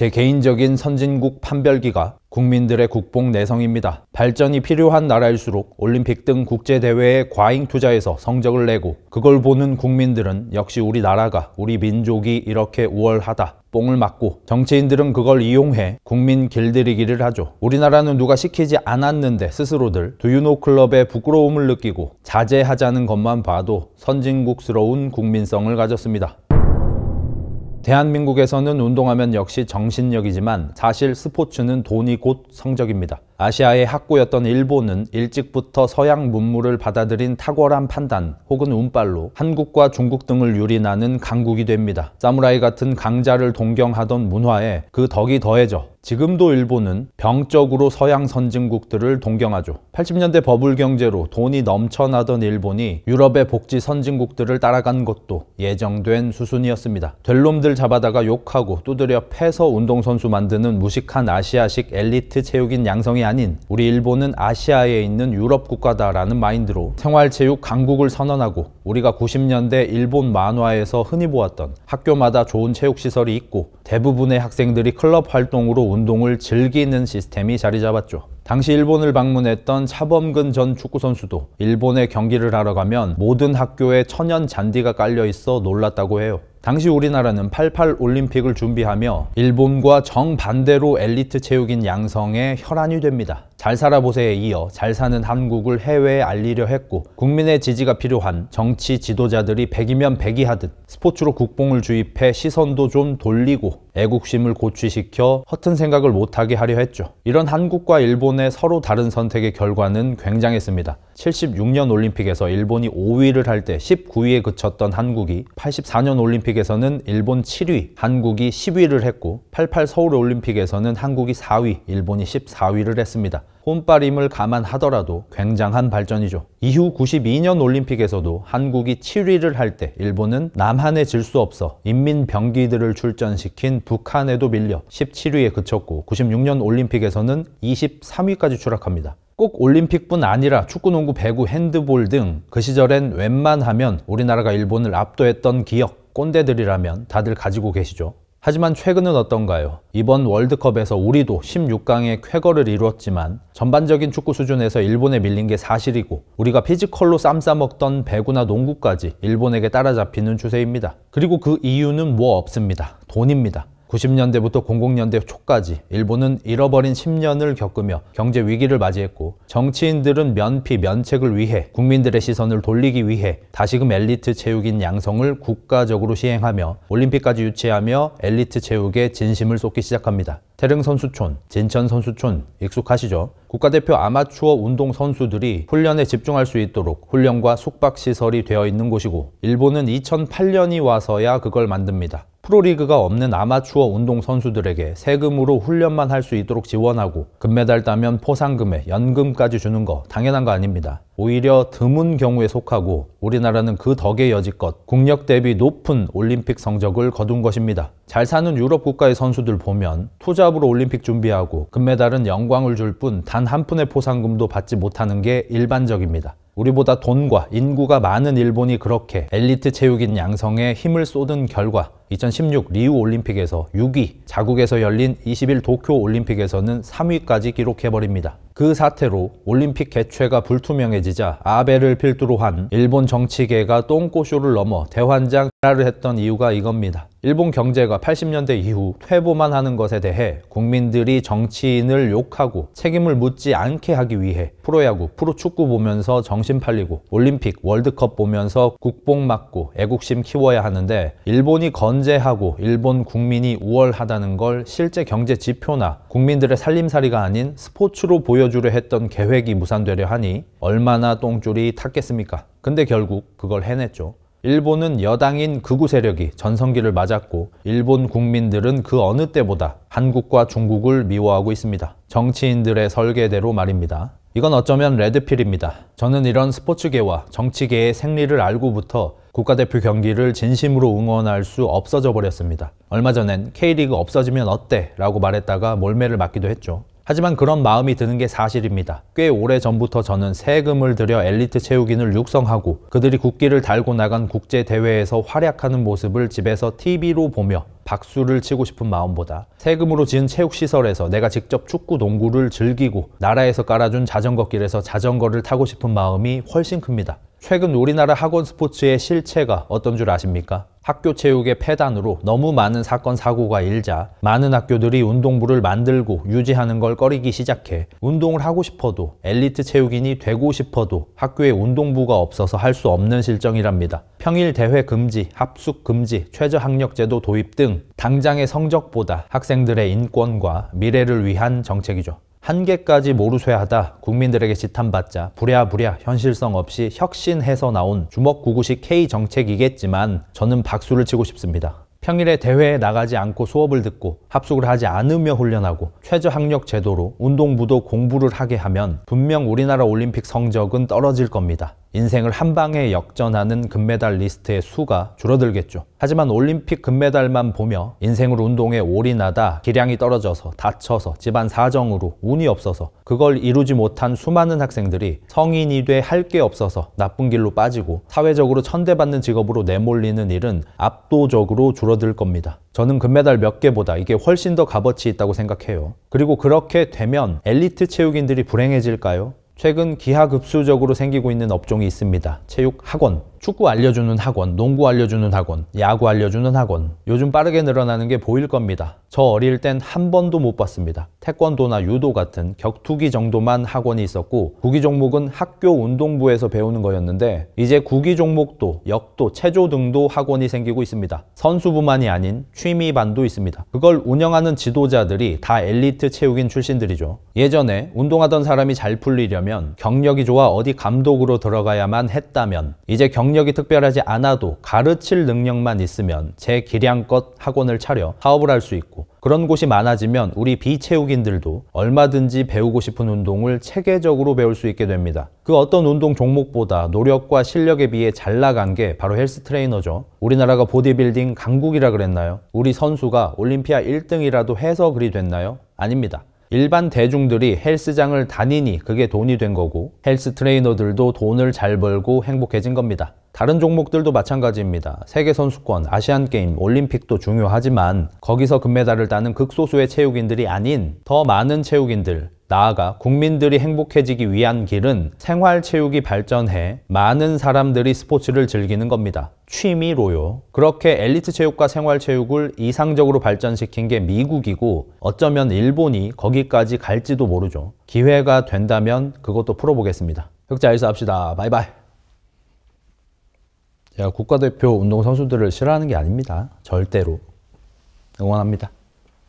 제 개인적인 선진국 판별기가 국민들의 국뽕 내성입니다. 발전이 필요한 나라일수록 올림픽 등 국제대회에 과잉 투자해서 성적을 내고 그걸 보는 국민들은 역시 우리나라가, 우리 민족이 이렇게 우월하다 뽕을 맞고 정치인들은 그걸 이용해 국민 길들이기를 하죠. 우리나라는 누가 시키지 않았는데 스스로들 두유노 클럽의 부끄러움을 느끼고 자제하자는 것만 봐도 선진국스러운 국민성을 가졌습니다. 대한민국에서는 운동하면 역시 정신력이지만 사실 스포츠는 돈이 곧 성적입니다. 아시아의 학고였던 일본은 일찍부터 서양 문물을 받아들인 탁월한 판단 혹은 운빨로 한국과 중국 등을 유린하는 강국이 됩니다. 사무라이 같은 강자를 동경하던 문화에 그 덕이 더해져 지금도 일본은 병적으로 서양 선진국들을 동경하죠. 80년대 버블 경제로 돈이 넘쳐나던 일본이 유럽의 복지 선진국들을 따라간 것도 예정된 수순이었습니다. 될 놈들 잡아다가 욕하고 두드려 패서 운동선수 만드는 무식한 아시아식 엘리트 체육인 양성이 아닌 우리 일본은 아시아에 있는 유럽 국가다라는 마인드로 생활체육 강국을 선언하고 우리가 90년대 일본 만화에서 흔히 보았던 학교마다 좋은 체육시설이 있고 대부분의 학생들이 클럽 활동으로 운동을 즐기는 시스템이 자리 잡았죠. 당시 일본을 방문했던 차범근 전 축구선수도 일본에 경기를 하러 가면 모든 학교에 천연 잔디가 깔려 있어 놀랐다고 해요. 당시 우리나라는 88 올림픽을 준비하며 일본과 정반대로 엘리트 체육인 양성의 혈안이 됩니다. 잘 살아보세에 이어 잘 사는 한국을 해외에 알리려 했고 국민의 지지가 필요한 정치 지도자들이 100이면 100이 하듯 스포츠로 국뽕을 주입해 시선도 좀 돌리고 애국심을 고취시켜 허튼 생각을 못하게 하려 했죠. 이런 한국과 일본의 서로 다른 선택의 결과는 굉장했습니다. 76년 올림픽에서 일본이 5위를 할 때 19위에 그쳤던 한국이 84년 올림픽에서는 일본 7위, 한국이 10위를 했고 88 서울 올림픽에서는 한국이 4위, 일본이 14위를 했습니다. 혼빠림을 감안하더라도 굉장한 발전이죠. 이후 92년 올림픽에서도 한국이 7위를 할 때 일본은 남한에 질 수 없어 인민병기들을 출전시킨 북한에도 밀려 17위에 그쳤고 96년 올림픽에서는 23위까지 추락합니다. 꼭 올림픽뿐 아니라 축구, 농구, 배구, 핸드볼 등 그 시절엔 웬만하면 우리나라가 일본을 압도했던 기억, 꼰대들이라면 다들 가지고 계시죠. 하지만 최근은 어떤가요? 이번 월드컵에서 우리도 16강의 쾌거를 이루었지만 전반적인 축구 수준에서 일본에 밀린 게 사실이고 우리가 피지컬로 쌈 싸먹던 배구나 농구까지 일본에게 따라잡히는 추세입니다. 그리고 그 이유는 뭐 없습니다. 돈입니다. 90년대부터 00년대 초까지 일본은 잃어버린 10년을 겪으며 경제 위기를 맞이했고 정치인들은 면피, 면책을 위해 국민들의 시선을 돌리기 위해 다시금 엘리트 체육인 양성을 국가적으로 시행하며 올림픽까지 유치하며 엘리트 체육에 진심을 쏟기 시작합니다. 태릉 선수촌, 진천 선수촌 익숙하시죠? 국가대표 아마추어 운동 선수들이 훈련에 집중할 수 있도록 훈련과 숙박시설이 되어 있는 곳이고 일본은 2008년이 와서야 그걸 만듭니다. 프로리그가 없는 아마추어 운동 선수들에게 세금으로 훈련만 할 수 있도록 지원하고 금메달 따면 포상금에 연금까지 주는 거 당연한 거 아닙니다. 오히려 드문 경우에 속하고 우리나라는 그 덕에 여지껏 국력 대비 높은 올림픽 성적을 거둔 것입니다. 잘 사는 유럽 국가의 선수들 보면 투잡으로 올림픽 준비하고 금메달은 영광을 줄 뿐 단 한 푼의 포상금도 받지 못하는 게 일반적입니다. 우리보다 돈과 인구가 많은 일본이 그렇게 엘리트 체육인 양성에 힘을 쏟은 결과 2016 리우 올림픽에서 6위, 자국에서 열린 21 도쿄 올림픽에서는 3위까지 기록해버립니다. 그 사태로 올림픽 개최가 불투명해지자 아베를 필두로 한 일본 정치계가 똥꼬쇼를 넘어 대환장을 했던 이유가 이겁니다. 일본 경제가 80년대 이후 퇴보만 하는 것에 대해 국민들이 정치인을 욕하고 책임을 묻지 않게 하기 위해 프로야구, 프로축구 보면서 정신 팔리고 올림픽, 월드컵 보면서 국뽕 맞고 애국심 키워야 하는데 일본이 건재하고 일본 국민이 우월하다는 걸 실제 경제 지표나 국민들의 살림살이가 아닌 스포츠로 보여주려 했던 계획이 무산되려 하니 얼마나 똥줄이 탔겠습니까? 근데 결국 그걸 해냈죠. 일본은 여당인 극우 세력이 전성기를 맞았고 일본 국민들은 그 어느 때보다 한국과 중국을 미워하고 있습니다. 정치인들의 설계대로 말입니다. 이건 어쩌면 레드필입니다. 저는 이런 스포츠계와 정치계의 생리를 알고부터 국가대표 경기를 진심으로 응원할 수 없어져 버렸습니다. 얼마 전엔 K리그 없어지면 어때? 라고 말했다가 몰매를 맞기도 했죠. 하지만 그런 마음이 드는 게 사실입니다. 꽤 오래전부터 저는 세금을 들여 엘리트 체육인을 육성하고 그들이 국기를 달고 나간 국제대회에서 활약하는 모습을 집에서 TV로 보며 박수를 치고 싶은 마음보다 세금으로 지은 체육시설에서 내가 직접 축구, 농구를 즐기고 나라에서 깔아준 자전거길에서 자전거를 타고 싶은 마음이 훨씬 큽니다. 최근 우리나라 학원 스포츠의 실체가 어떤 줄 아십니까? 학교 체육의 폐단으로 너무 많은 사건 사고가 일자 많은 학교들이 운동부를 만들고 유지하는 걸 꺼리기 시작해 운동을 하고 싶어도 엘리트 체육인이 되고 싶어도 학교에 운동부가 없어서 할 수 없는 실정이랍니다. 평일 대회 금지, 합숙 금지, 최저학력제도 도입 등 당장의 성적보다 학생들의 인권과 미래를 위한 정책이죠. 한계까지 모르쇠하다 국민들에게 지탄받자 부랴부랴 현실성 없이 혁신해서 나온 주먹구구식 K 정책이겠지만 저는 박수를 치고 싶습니다. 평일에 대회에 나가지 않고 수업을 듣고 합숙을 하지 않으며 훈련하고 최저학력 제도로 운동부도 공부를 하게 하면 분명 우리나라 올림픽 성적은 떨어질 겁니다. 인생을 한 방에 역전하는 금메달 리스트의 수가 줄어들겠죠. 하지만 올림픽 금메달만 보며 인생을 운동에 올인하다 기량이 떨어져서 다쳐서 집안 사정으로 운이 없어서 그걸 이루지 못한 수많은 학생들이 성인이 돼 할 게 없어서 나쁜 길로 빠지고 사회적으로 천대받는 직업으로 내몰리는 일은 압도적으로 줄어들 겁니다. 저는 금메달 몇 개보다 이게 훨씬 더 값어치 있다고 생각해요. 그리고 그렇게 되면 엘리트 체육인들이 불행해질까요? 최근 기하급수적으로 생기고 있는 업종이 있습니다. 체육 학원, 축구 알려주는 학원, 농구 알려주는 학원, 야구 알려주는 학원. 요즘 빠르게 늘어나는 게 보일 겁니다. 저 어릴 땐 한 번도 못 봤습니다. 태권도나 유도 같은 격투기 정도만 학원이 있었고 구기 종목은 학교 운동부에서 배우는 거였는데 이제 구기 종목도 역도, 체조 등도 학원이 생기고 있습니다. 선수부만이 아닌 취미반도 있습니다. 그걸 운영하는 지도자들이 다 엘리트 체육인 출신들이죠. 예전에 운동하던 사람이 잘 풀리려면 경력이 좋아 어디 감독으로 들어가야만 했다면 이제 경력이 특별하지 않아도 가르칠 능력만 있으면 제 기량껏 학원을 차려 사업을 할 수 있고 그런 곳이 많아지면 우리 비체육인들도 얼마든지 배우고 싶은 운동을 체계적으로 배울 수 있게 됩니다. 그 어떤 운동 종목보다 노력과 실력에 비해 잘 나간 게 바로 헬스 트레이너죠. 우리나라가 보디빌딩 강국이라 그랬나요? 우리 선수가 올림피아 1등이라도 해서 그리 됐나요? 아닙니다. 일반 대중들이 헬스장을 다니니 그게 돈이 된 거고 헬스 트레이너들도 돈을 잘 벌고 행복해진 겁니다. 다른 종목들도 마찬가지입니다. 세계선수권, 아시안게임, 올림픽도 중요하지만 거기서 금메달을 따는 극소수의 체육인들이 아닌 더 많은 체육인들, 나아가 국민들이 행복해지기 위한 길은 생활체육이 발전해 많은 사람들이 스포츠를 즐기는 겁니다. 취미로요. 그렇게 엘리트 체육과 생활체육을 이상적으로 발전시킨 게 미국이고 어쩌면 일본이 거기까지 갈지도 모르죠. 기회가 된다면 그것도 풀어보겠습니다. 흑자1사 합시다. 바이바이. 제가 국가대표 운동선수들을 싫어하는 게 아닙니다. 절대로. 응원합니다.